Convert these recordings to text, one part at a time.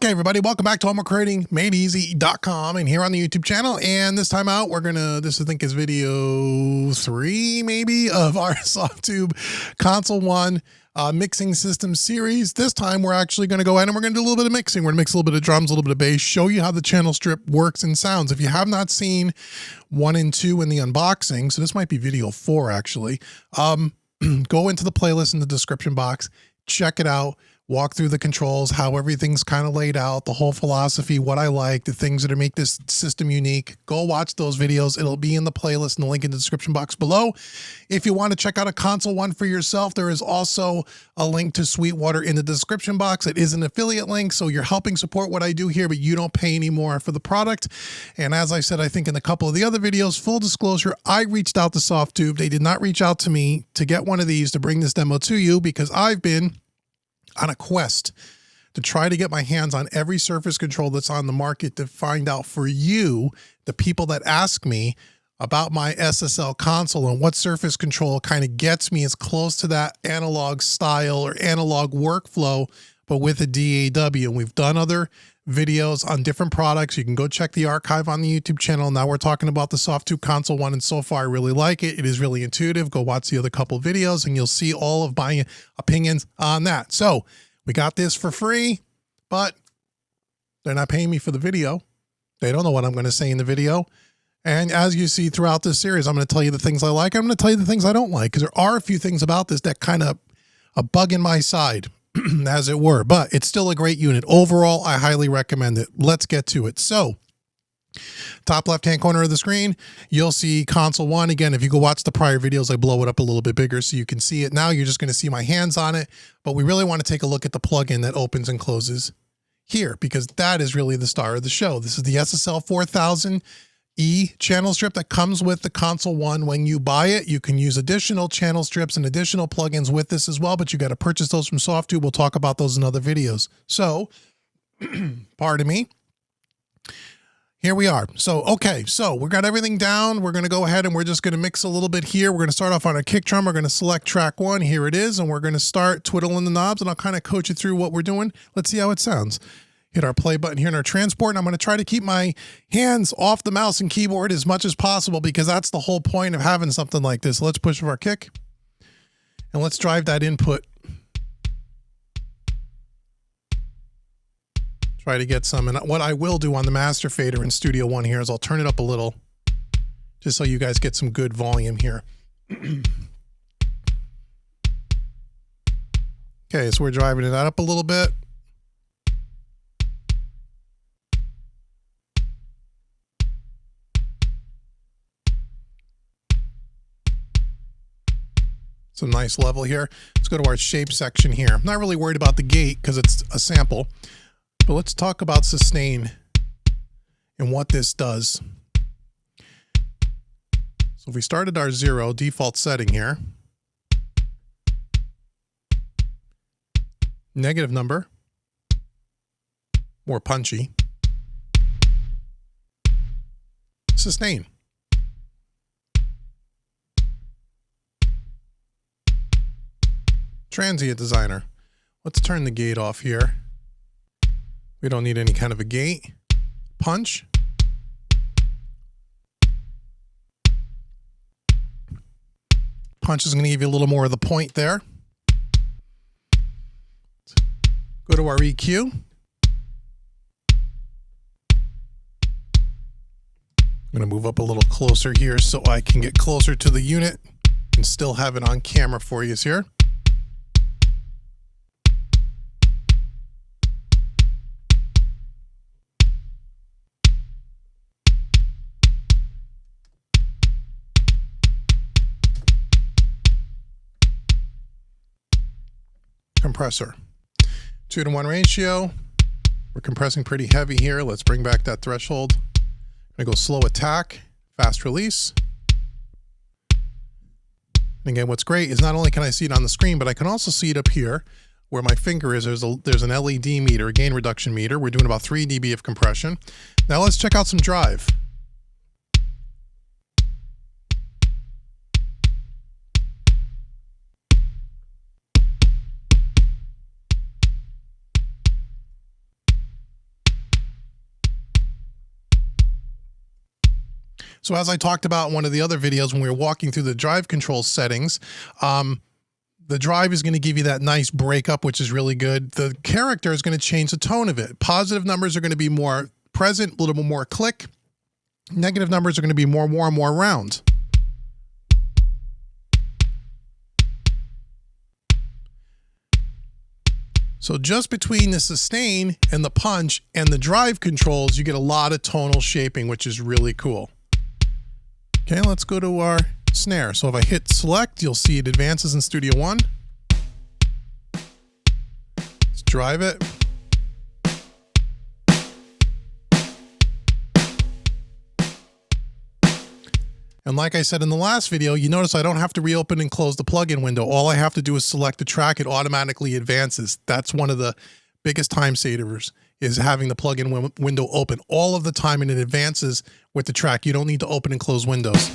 Okay, everybody, welcome back to homecreatingmadeeasy.com and here on the YouTube channel. And this time out, we're gonna, this I think is video 3 maybe of our Softube Console 1 mixing system series. This time we're actually gonna go ahead and we're gonna do a little bit of mixing. We're gonna mix a little bit of drums, a little bit of bass, show you how the channel strip works and sounds. If you have not seen 1 and 2 in the unboxing, so this might be video 4 actually, go into the playlist in the description box, check it out. Walk through the controls, how everything's kind of laid out, the whole philosophy, what I like, the things that make this system unique. Go watch those videos. It'll be in the playlist and the link in the description box below. If you want to check out a Console 1 for yourself, there is also a link to Sweetwater in the description box. It is an affiliate link, so you're helping support what I do here, but you don't pay any more for the product. And as I said, I think in a couple of the other videos, full disclosure, I reached out to Softube. They did not reach out to me to get one of these to bring this demo to you because I've been on a quest to try to get my hands on every surface control that's on the market to find out for you, the people that ask me about my SSL console and what surface control kind of gets me as close to that analog style or analog workflow, but with a DAW. And we've done other videos on different products. You can go check the archive on the YouTube channel. Now we're talking about the Softube Console 1, and so far I really like it. It is really intuitive. Go watch the other couple videos and you'll see all of my opinions on that. So we got this for free, but they're not paying me for the video. They don't know what I'm going to say in the video. And as you see throughout this series, I'm going to tell you the things I like. I'm going to tell you the things I don't like, because there are a few things about this that kind of a bug in my side, as it were, but it's still a great unit. Overall, I highly recommend it. Let's get to it. So top left-hand corner of the screen, you'll see Console 1. Again, if you go watch the prior videos, I blow it up a little bit bigger so you can see it. Now you're just going to see my hands on it, but we really want to take a look at the plugin that opens and closes here, because that is really the star of the show. This is the SSL 4000E channel strip that comes with the Console 1. When you buy it, you can use additional channel strips and additional plugins with this as well, but you got to purchase those from Softube. We'll talk about those in other videos. So, pardon me. Here we are. So, okay, so we got everything down. We're going to go ahead and we're just going to mix a little bit here. We're going to start off on a kick drum. We're going to select track 1. Here it is. And we're going to start twiddling the knobs, and I'll kind of coach you through what we're doing. Let's see how it sounds. Hit our play button here in our transport, and I'm going to try to keep my hands off the mouse and keyboard as much as possible, because that's the whole point of having something like this. Let's push our kick, and let's drive that input. Try to get some. And what I will do on the master fader in Studio One here is I'll turn it up a little, just so you guys get some good volume here. Okay, so we're driving it up a little bit. Some nice level here. Let's go to our shape section here. I'm not really worried about the gate because it's a sample, but let's talk about sustain and what this does. So if we started our 0 default setting here, negative number, more punchy, sustain. Transient designer. Let's turn the gate off here. We don't need any kind of a gate. Punch. Punch is going to give you a little more of the point there. Go to our EQ. I'm going to move up a little closer here so I can get closer to the unit and still have it on camera for you here. Compressor, 2-to-1 ratio. We're compressing pretty heavy here. Let's bring back that threshold. I'm gonna go slow attack, fast release. And again, what's great is not only can I see it on the screen, but I can also see it up here where my finger is. There's an LED meter, a gain reduction meter. We're doing about 3 dB of compression. Now let's check out some drive. So as I talked about in one of the other videos when we were walking through the drive control settings, the drive is going to give you that nice breakup, which is really good. The character is going to change the tone of it. Positive numbers are going to be more present, a little bit more click. Negative numbers are going to be more warm, more round. So just between the sustain and the punch and the drive controls, you get a lot of tonal shaping, which is really cool. Okay, let's go to our snare. So if I hit select, you'll see it advances in Studio One. Let's drive it. And like I said in the last video, you notice I don't have to reopen and close the plugin window. All I have to do is select the track. It automatically advances. That's one of the biggest time savers, is having the plugin window open all of the time, and it advances with the track. You don't need to open and close windows.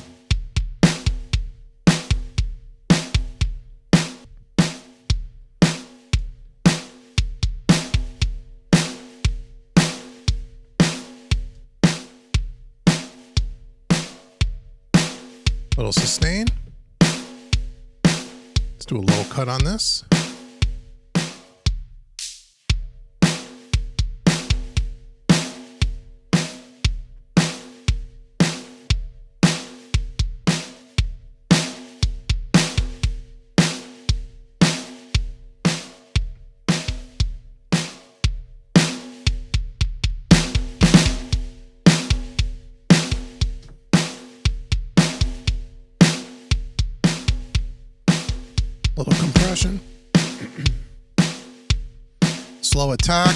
Little sustain. Let's do a low cut on this. Little compression. Slow attack.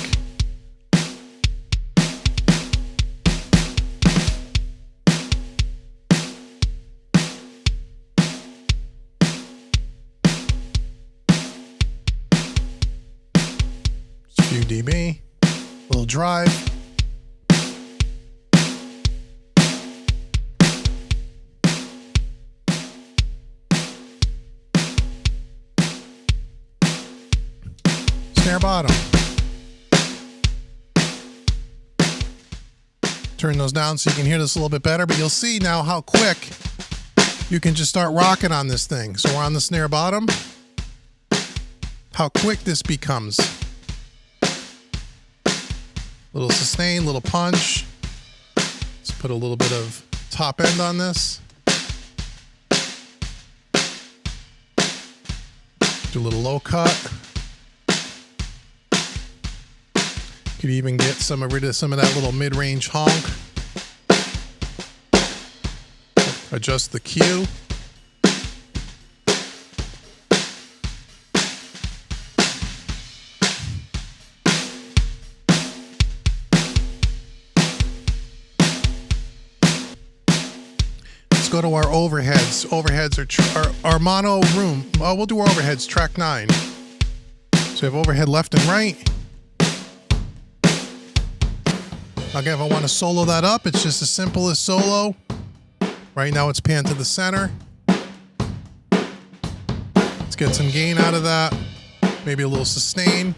Just a few dB. Little drive. Snare bottom. Turn those down so you can hear this a little bit better, but you'll see now how quick you can just start rocking on this thing. So we're on the snare bottom. How quick this becomes. Little sustain, little punch. Let's put a little bit of top end on this. Do a little low cut. Could even get rid of some of that little mid-range honk. Adjust the Q. Let's go to our overheads. Overheads are our mono room. Oh, we'll do our overheads, track 9. So we have overhead left and right. Again, if I want to solo that up, it's just as simple as solo. Right now it's pan to the center. Let's get some gain out of that. Maybe a little sustain.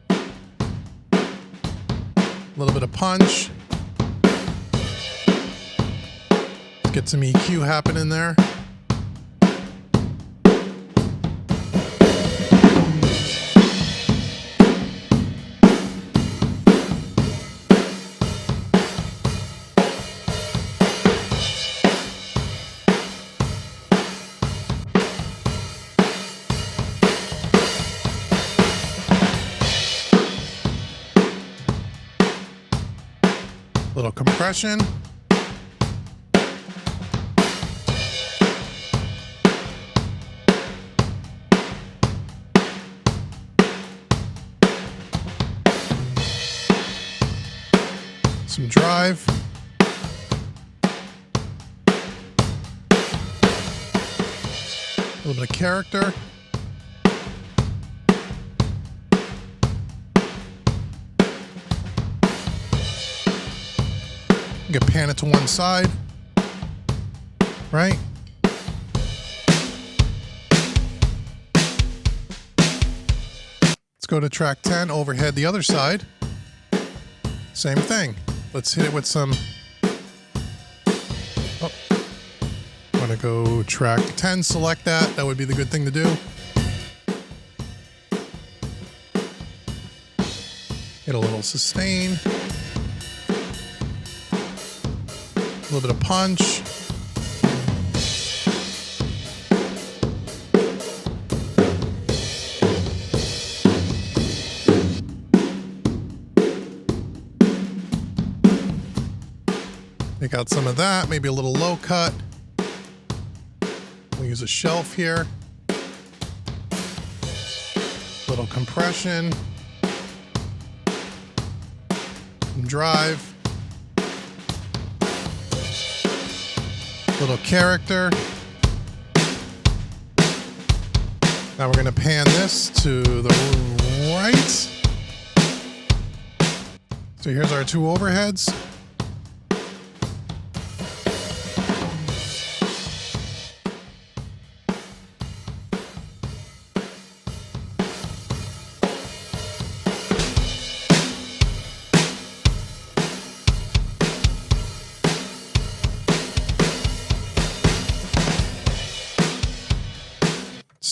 A little bit of punch. Let's get some EQ happening there. Little compression. Some drive. A little bit of character. You can pan it to one side, right? Let's go to track 10, overhead the other side. Same thing. Let's hit it with some, oh, go track 10, select that. That would be the good thing to do. Get a little sustain. A little bit of punch. Take out some of that, maybe a little low cut. We'll use a shelf here. Little compression. Some drive. Little character. Now we're going to pan this to the right. So here's our two overheads.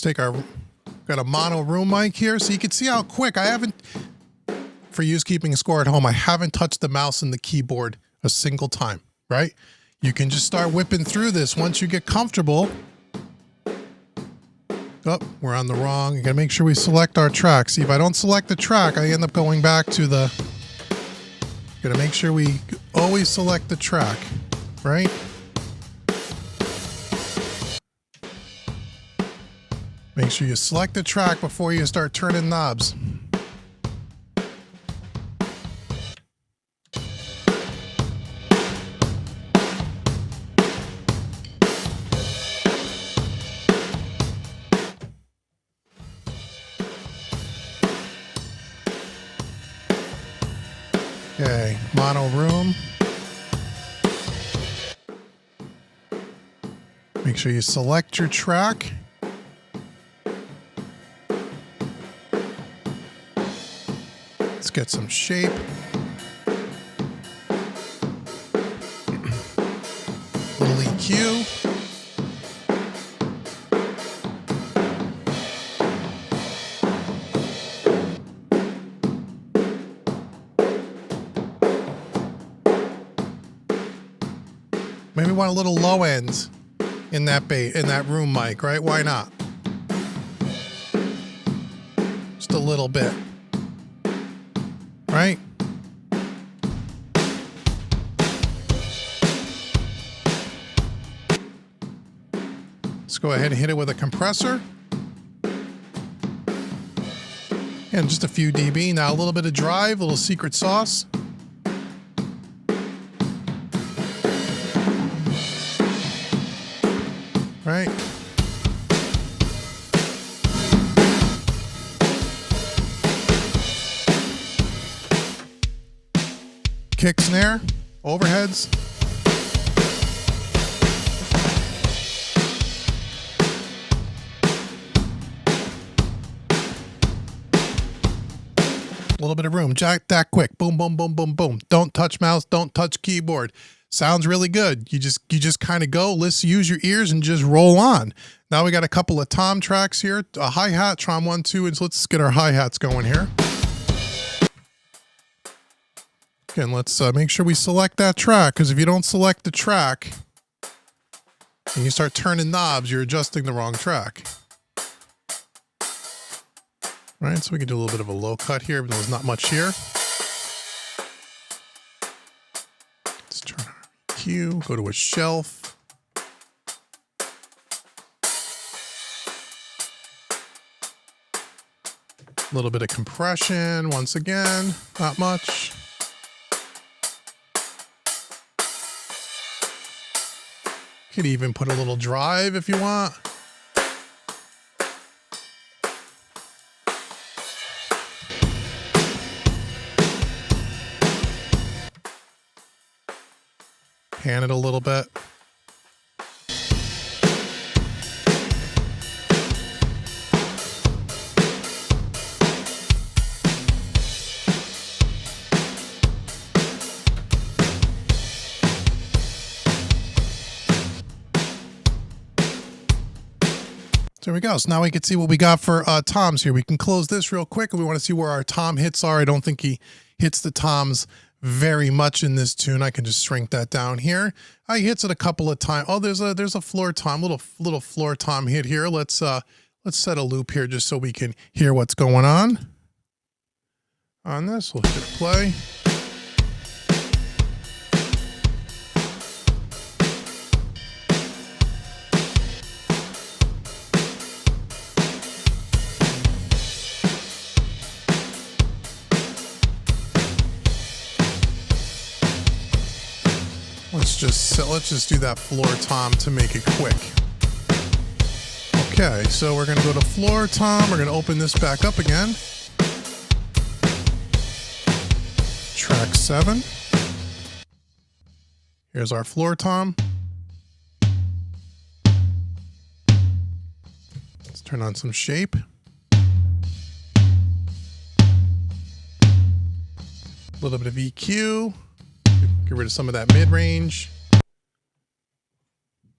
Take our, got a mono room mic here, so you can see how quick. I haven't, for you keeping score at home, I haven't touched the mouse and the keyboard a single time, right? You can just start whipping through this once you get comfortable. Oh, we're on the wrong. You gotta make sure we select our track. See, if I don't select the track, I end up going back to the, gotta make sure we always select the track, right? Make sure you select the track before you start turning knobs. Okay, mono room. Make sure you select your track. Let's get some shape. Little EQ. Maybe want a little low end in that room mic, right? Why not? Just a little bit. Right? Let's go ahead and hit it with a compressor. And just a few dB. Now a little bit of drive, a little secret sauce. Right? Kick snare, overheads. A little bit of room, jack that quick. Boom, boom, boom, boom, boom. Don't touch mouse, don't touch keyboard. Sounds really good. You just kind of go, let's use your ears and just roll on. Now we got a couple of tom tracks here, a hi-hat, Trom 1, 2, and so let's get our hi-hats going here. And let's make sure we select that track, because if you don't select the track and you start turning knobs, you're adjusting the wrong track. All right, so we can do a little bit of a low cut here, but there's not much here. Let's turn our EQ, go to a shelf. A little bit of compression, once again, not much. Could even put a little drive if you want. Pan it a little bit. There we go. So now we can see what we got for toms here. We can close this real quick. We want to see where our tom hits are. I don't think he hits the toms very much in this tune. I can just shrink that down here. He hits it a couple of times. Oh, there's a floor tom, little floor tom hit here. Let's set a loop here just so we can hear what's going on this. We'll hit play. Let's just do that floor tom to make it quick. Okay, so we're going to go to floor tom. We're going to open this back up again. Track 7. Here's our floor tom. Let's turn on some shape. A little bit of EQ. Get rid of some of that mid-range.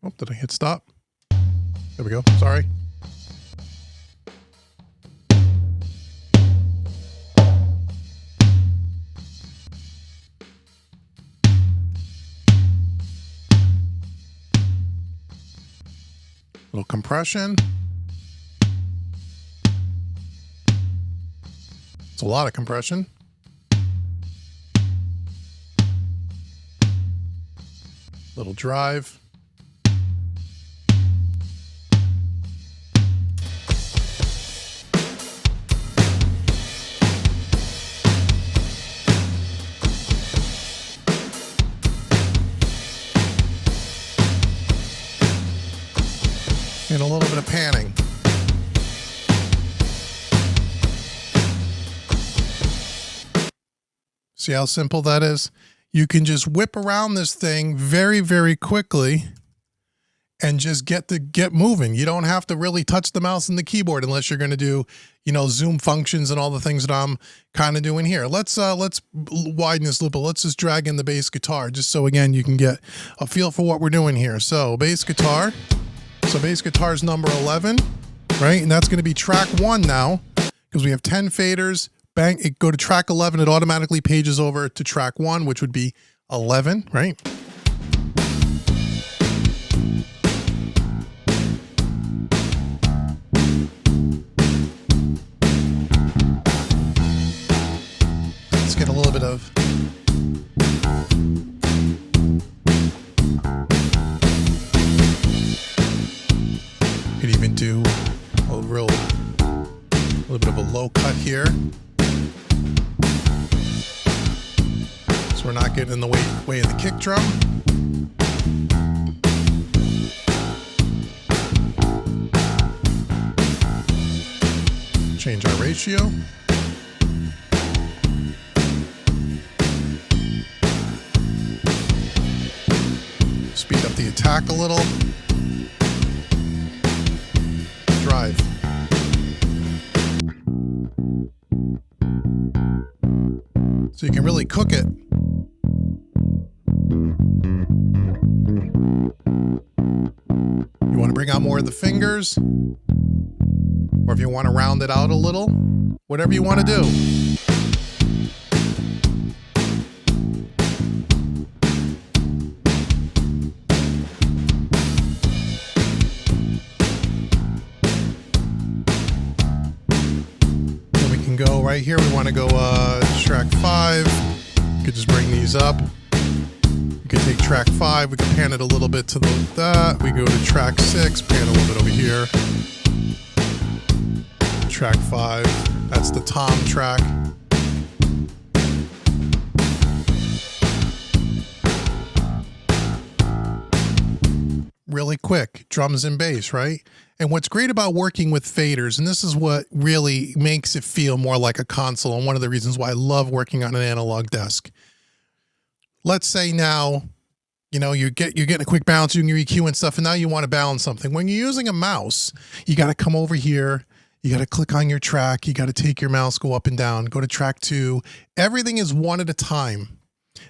Oh, did I hit stop? There we go. Sorry. Little compression. It's a lot of compression. Little drive. And a little bit of panning. See how simple that is? You can just whip around this thing very, very quickly and just get moving. You don't have to really touch the mouse and the keyboard unless you're going to do, zoom functions and all the things that I'm kind of doing here. Let's widen this loop, but let's just drag in the bass guitar just so, again, you can get a feel for what we're doing here. So bass guitar. So bass guitar is number 11, right? And that's going to be track 1 now because we have 10 faders. Bang, go to track 11. It automatically pages over to track 1, which would be 11, right? Let's get a little bit of... Could even do a little bit of a low cut here. So we're not getting in the way of the kick drum. Change our ratio. Speed up the attack a little. Drive. So you can really cook it. You want to bring out more of the fingers, or if you want to round it out a little, whatever you want to do. Go right here. We want to go track 5. You could just bring these up. You could take track 5. We could pan it a little bit to that. We go to track 6. Pan a little bit over here. Track 5. That's the tom track. Really quick, drums and bass, right? And what's great about working with faders, and this is what really makes it feel more like a console, and one of the reasons why I love working on an analog desk. Let's say now, you're getting a quick balance, doing your EQ and stuff, and now you want to balance something. When you're using a mouse, you got to come over here, you got to click on your track, you got to take your mouse, go up and down, go to track 2. Everything is one at a time.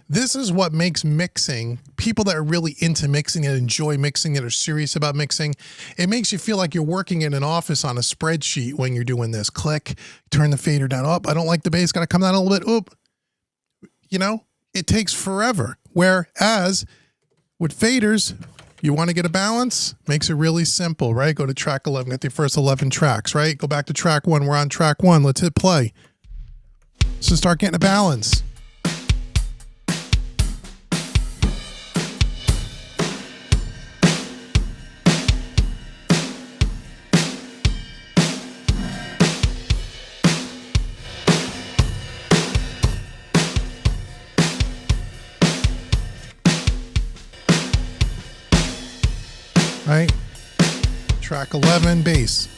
This is what makes mixing, people that are really into mixing and enjoy mixing, that are serious about mixing, it makes you feel like you're working in an office on a spreadsheet when you're doing this. Click, turn the fader down. Oh, I don't like the bass, got to come down a little bit. Oop. You know, it takes forever. Whereas with faders, you want to get a balance, makes it really simple, right? Go to track 11, get the first 11 tracks, right? Go back to track 1. We're on track 1. Let's hit play. So start getting a balance. Right? Track 11, bass.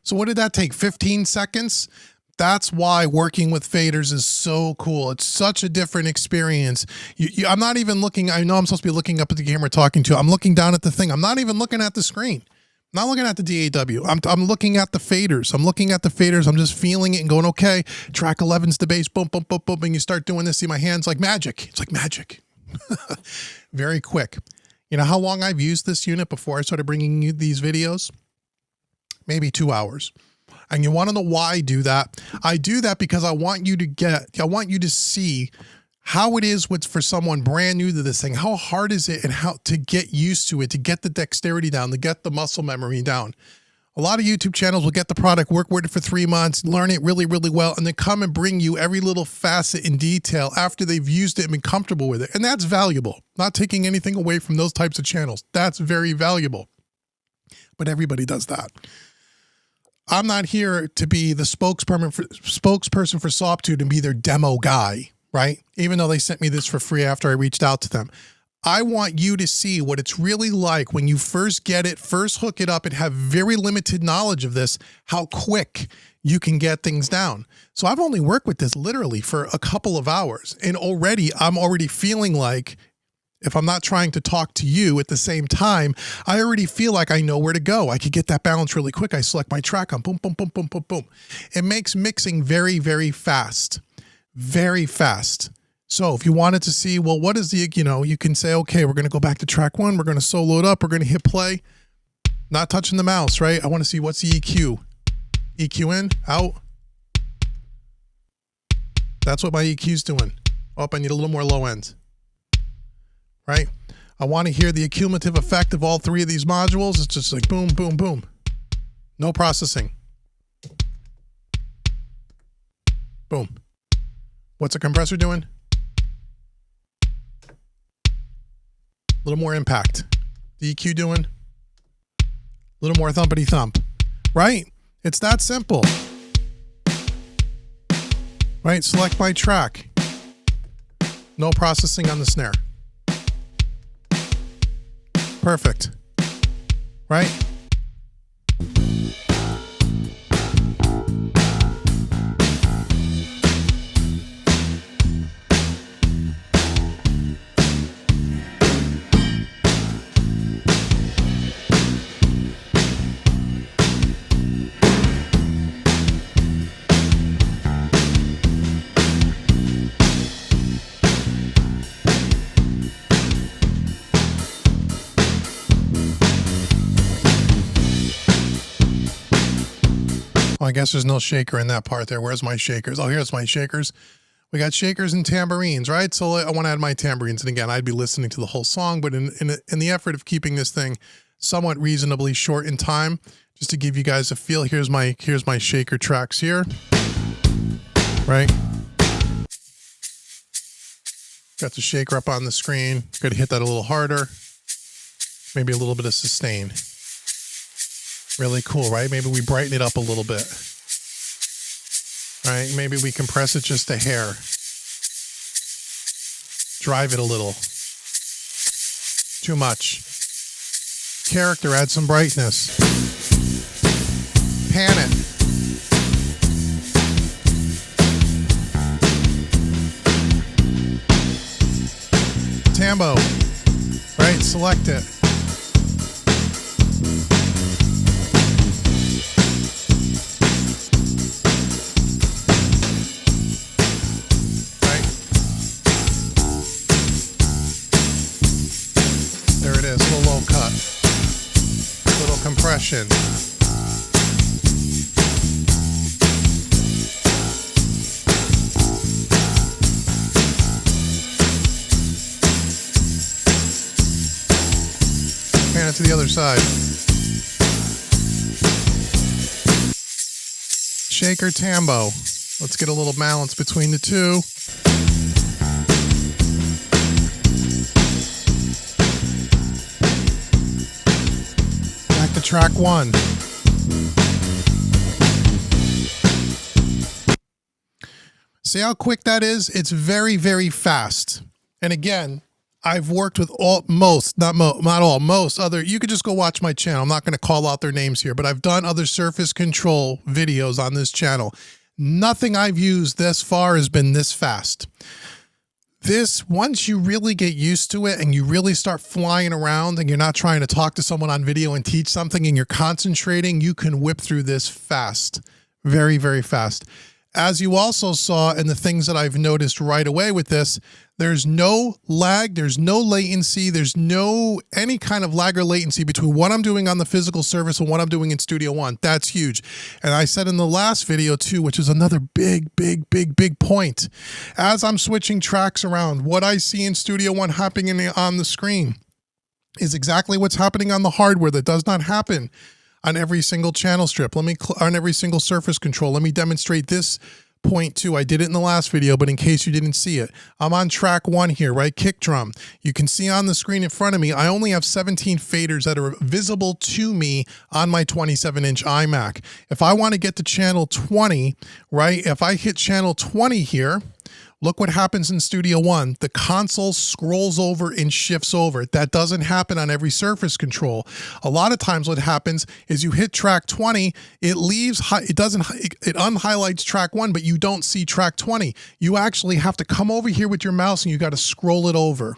So what did that take? 15 seconds? That's why working with faders is so cool. It's such a different experience. I'm not even looking, I know I'm supposed to be looking up at the camera talking to you. I'm looking down at the thing. I'm not even looking at the screen. I'm not looking at the DAW. I'm looking at the faders. I'm looking at the faders. I'm just feeling it and going, okay, track 11's the bass, boom, boom, boom, boom. And you start doing this, see my hands like magic. It's like magic. Very quick. You know how long I've used this unit before I started bringing you these videos? Maybe 2 hours. And you want to know why I do that? I do that because I want you to see how it is for someone brand new to this thing. How hard is it and how to get used to it, to get the dexterity down, to get the muscle memory down. A lot of YouTube channels will get the product, work with it for 3 months, learn it really, really well, and then come and bring you every little facet in detail after they've used it and been comfortable with it. And that's valuable. Not taking anything away from those types of channels. That's very valuable. But everybody does that. I'm not here to be the spokesperson for Softube and be their demo guy, right? Even though they sent me this for free after I reached out to them. I want you to see what it's really like when you first get it, first hook it up and have very limited knowledge of this, how quick you can get things down. So I've only worked with this literally for a couple of hours, and I'm already feeling like, if I'm not trying to talk to you at the same time, I already feel like I know where to go. I could get that balance really quick. I select my track on boom, boom, boom, boom, boom, boom. It makes mixing very, very fast. Very fast. So if you wanted to see, well, what is the, you can say, okay, we're going to go back to track 1. We're going to solo it up. We're going to hit play. Not touching the mouse, right? I want to see what's the EQ. EQ in, out. That's what my EQ's doing. Oh, I need a little more low end. Right? I want to hear the accumulative effect of all 3 of these modules. It's just like boom, boom, boom. No processing. Boom. What's a compressor doing? A little more impact. The EQ doing a little more thumpity thump, right? It's that simple, right? Select my track. No processing on the snare. Perfect, right? I guess there's no shaker in that part there. Where's my shakers? Oh, here's my shakers. We got shakers and tambourines, right? So I want to add my tambourines. And again, I'd be listening to the whole song, but in the effort of keeping this thing somewhat reasonably short in time, just to give you guys a feel, here's my shaker tracks here, right? Got the shaker up on the screen. Got to hit that a little harder. Maybe a little bit of sustain. Really cool, right? Maybe we brighten it up a little bit. Right? Maybe we compress it just a hair. Drive it a little. Too much. Character, add some brightness. Pan it. Tambo. Right? Select it. percussion. Pan it to the other side. Shaker tambo. Let's get a little balance between the two. Back to track one. See how quick that is? It's very, very fast. And again, I've worked with most other, you could just go watch my channel. I'm not going to call out their names here, but I've done other surface control videos on this channel. Nothing I've used this far has been this fast. This, once you really get used to it and you really start flying around and you're not trying to talk to someone on video and teach something and you're concentrating, you can whip through this fast. Very, very fast. As you also saw in the things that I've noticed right away with this, there's no lag, there's no latency, there's no any kind of lag or latency between what I'm doing on the physical service and what I'm doing in Studio One. That's huge. And I said in the last video too, which is another big point. As I'm switching tracks around, what I see in Studio One happening on the screen is exactly what's happening on the hardware that does not happen on every single channel strip. On every single surface control. Let me demonstrate this point too. I did it in the last video, but in case you didn't see it, I'm on track one here, right? Kick drum. You can see on the screen in front of me, I only have 17 faders that are visible to me on my 27-inch iMac. If I want to get to channel 20, right? If I hit channel 20 here, look what happens in Studio One. The console scrolls over and shifts over. That doesn't happen on every surface control. A lot of times what happens is you hit track 20, it unhighlights track 1, but you don't see track 20. You actually have to come over here with your mouse and you got to scroll it over,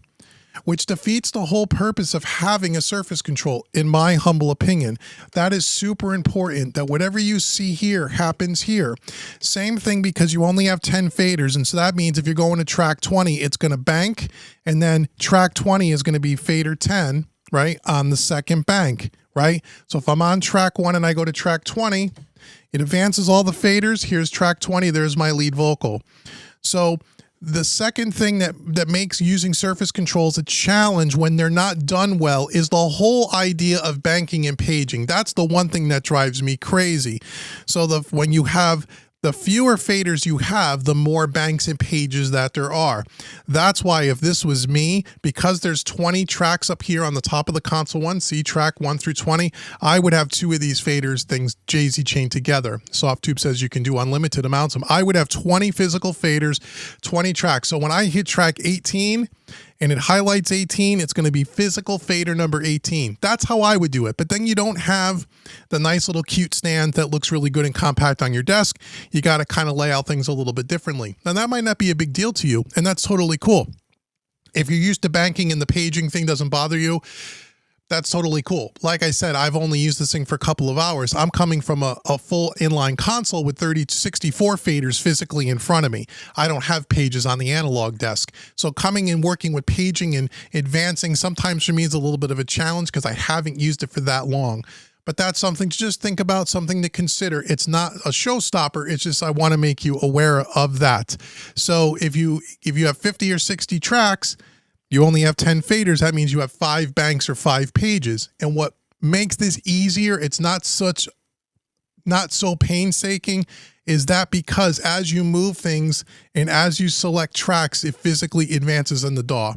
which defeats the whole purpose of having a surface control, in my humble opinion. That is super important, that whatever you see here happens here. Same thing because you only have 10 faders, and so that means if you're going to track 20, it's going to bank, and then track 20 is going to be fader 10, right, on the second bank, right? So if I'm on track 1 and I go to track 20, it advances all the faders. Here's track 20. There's my lead vocal. So the second thing that makes using surface controls a challenge when they're not done well is the whole idea of banking and paging. That's the one thing that drives me crazy. So when you have the fewer faders you have, the more banks and pages that there are. That's why if this was me, because there's 20 tracks up here on the top of the console one, see track 1 through 20, I would have 2 of these faders things daisy chained together. Softube says you can do unlimited amounts of them. I would have 20 physical faders, 20 tracks. So when I hit track 18, and it highlights 18, it's going to be physical fader number 18. That's how I would do it. But then you don't have the nice little cute stand that looks really good and compact on your desk. You got to kind of lay out things a little bit differently. Now that might not be a big deal to you, and that's totally cool. If you're used to banking and the paging thing doesn't bother you, that's totally cool. Like I said, I've only used this thing for a couple of hours. I'm coming from a full inline console with 30 to 64 faders physically in front of me. I don't have pages on the analog desk. So coming and working with paging and advancing sometimes for me is a little bit of a challenge because I haven't used it for that long. But that's something to just think about, something to consider. It's not a showstopper. It's just I want to make you aware of that. So if you have 50 or 60 tracks, you only have 10 faders. That means you have 5 banks or 5 pages. And what makes this easier, it's not so painstaking, is that because as you move things and as you select tracks, it physically advances in the DAW.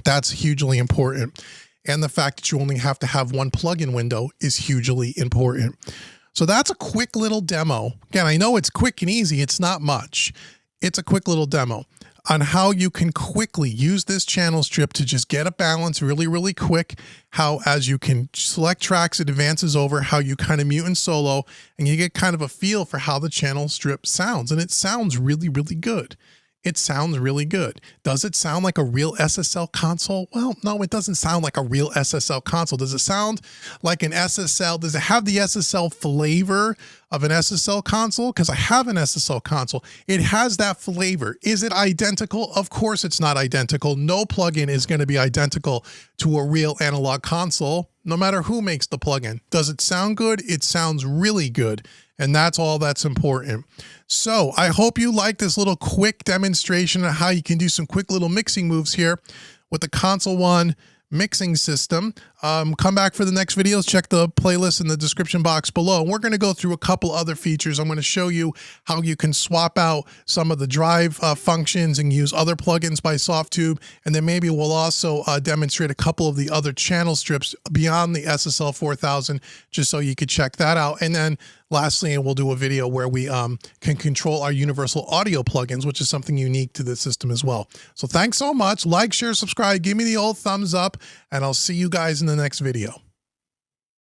That's hugely important. And the fact that you only have to have one plugin window is hugely important. So that's a quick little demo. Again, I know it's quick and easy. It's not much. It's a quick little demo on how you can quickly use this channel strip to just get a balance really, really quick. How as you can select tracks, it advances over, how you kind of mute and solo, and you get kind of a feel for how the channel strip sounds. And it sounds really, really good. It sounds really good. Does it sound like a real SSL console? Well, no, it doesn't sound like a real SSL console. Does it sound like an SSL? Does it have the SSL flavor of an SSL console, because I have an SSL console, it has that flavor. Is it identical? Of course it's not identical. No plugin is going to be identical to a real analog console, no matter who makes the plugin. Does it sound good? It sounds really good. And that's all that's important. So I hope you like this little quick demonstration of how you can do some quick little mixing moves here with the Console 1 mixing system. Come back for the next videos. Check the playlist in the description box below. And we're going to go through a couple other features. I'm going to show you how you can swap out some of the drive functions and use other plugins by Softube. And then maybe we'll also demonstrate a couple of the other channel strips beyond the SSL 4000, just so you could check that out. And then lastly, we'll do a video where we can control our universal audio plugins, which is something unique to the system as well. So thanks so much. Like, share, subscribe, give me the old thumbs up, and I'll see you guys in the next video.